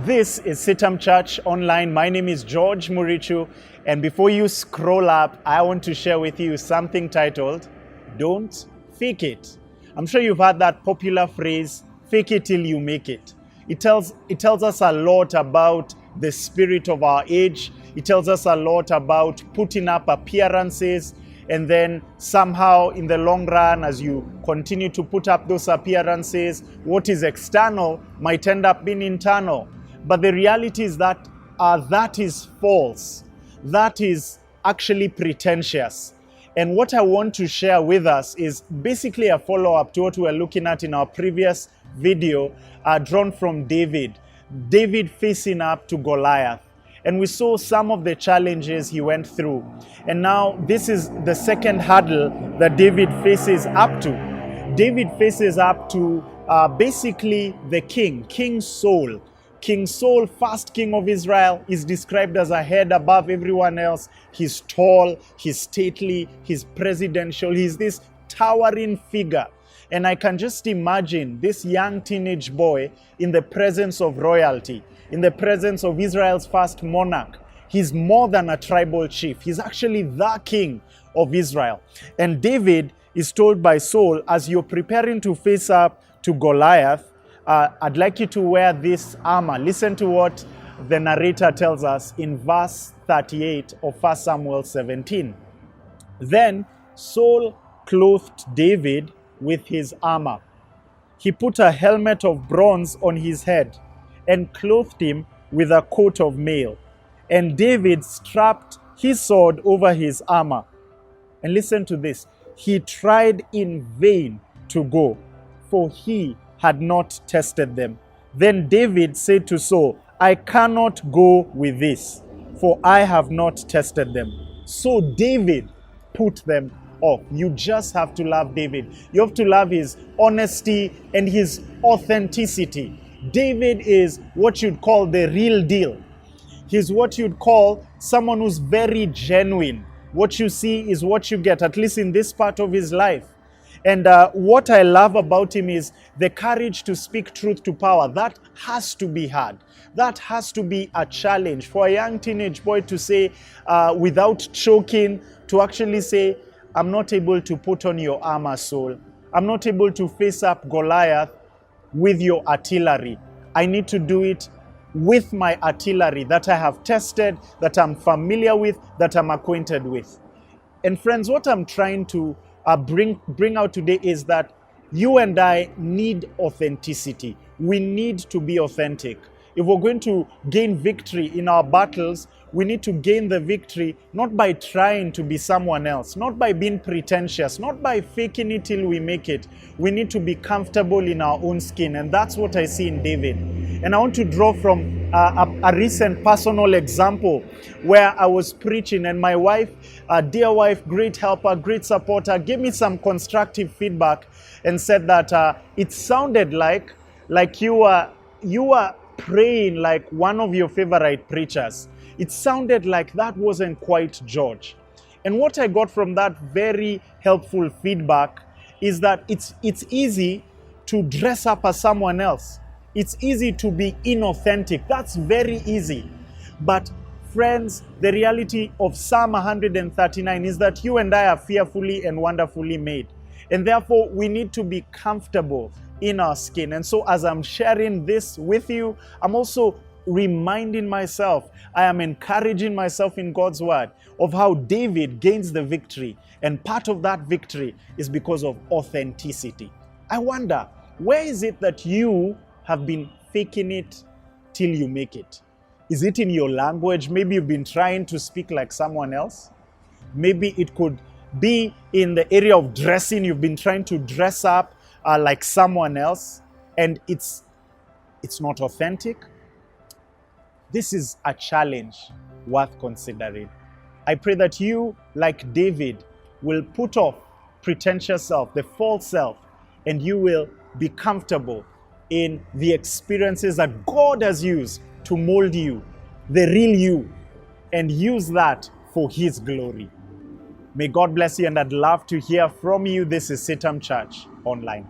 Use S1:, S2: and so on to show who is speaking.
S1: This is CITAM Church Online. My name is George Murichu, and before you scroll up, I want to share with you something titled, Don't Fake It. I'm sure you've heard that popular phrase, fake it till you make it. It tells us a lot about the spirit of our age. It tells us a lot about putting up appearances, and then somehow in the long run, as you continue to put up those appearances, what is external might end up being internal. But the reality is that that is false. That is actually pretentious. And what I want to share with us is basically a follow-up to what we were looking at in our previous video, drawn from David. David facing up to Goliath. And we saw some of the challenges he went through. And now this is the second hurdle that David faces up to. David faces up to basically the king, King Saul. King Saul, first king of Israel, is described as a head above everyone else. He's tall, he's stately, he's presidential, he's this towering figure. And I can just imagine this young teenage boy in the presence of royalty, in the presence of Israel's first monarch. He's more than a tribal chief. He's actually the king of Israel. And David is told by Saul, as you're preparing to face up to Goliath, I'd like you to wear this armor. Listen to what the narrator tells us in verse 38 of 1 Samuel 17. Then Saul clothed David with his armor. He put a helmet of bronze on his head and clothed him with a coat of mail. And David strapped his sword over his armor. And listen to this. He tried in vain to go, for he had not tested them. Then David said to Saul, I cannot go with this, for I have not tested them. So David put them off. You just have to love David. You have to love his honesty and his authenticity. David is what you'd call the real deal. He's what you'd call someone who's very genuine. What you see is what you get, at least in this part of his life. And what I love about him is the courage to speak truth to power. That has to be hard. That has to be a challenge for a young teenage boy to say, without choking, to actually say, I'm not able to put on your armor, Saul. I'm not able to face up Goliath with your artillery. I need to do it with my artillery that I have tested, that I'm familiar with, that I'm acquainted with. And friends, what I'm trying to bring out today is that you and I need authenticity. We need to be authentic. If we're going to gain victory in our battles, we need to gain the victory not by trying to be someone else, not by being pretentious, not by faking it till we make it. We need to be comfortable in our own skin, and that's what I see in David. And I want to draw from a recent personal example where I was preaching, and my wife, dear wife, great helper, great supporter, gave me some constructive feedback and said that it sounded like you were praying like one of your favorite preachers. It sounded like that wasn't quite George. And what I got from that very helpful feedback is that it's easy to dress up as someone else. It's easy to be inauthentic. That's very easy. But friends, the reality of Psalm 139 is that you and I are fearfully and wonderfully made. And therefore, we need to be comfortable in our skin. And so as I'm sharing this with you, I'm also reminding myself, I am encouraging myself in God's word of how David gains the victory. And part of that victory is because of authenticity. I wonder, where is it that you have been faking it till you make it? Is it in your language? Maybe you've been trying to speak like someone else. Maybe it could be in the area of dressing. You've been trying to dress up like someone else, and it's not authentic. This is a challenge worth considering. I pray that you, like David, will put off pretentious self, the false self, and you will be comfortable in the experiences that God has used to mold you, the real you, and use that for His glory. May God bless you, and I'd love to hear from you. This is CITAM Church Online.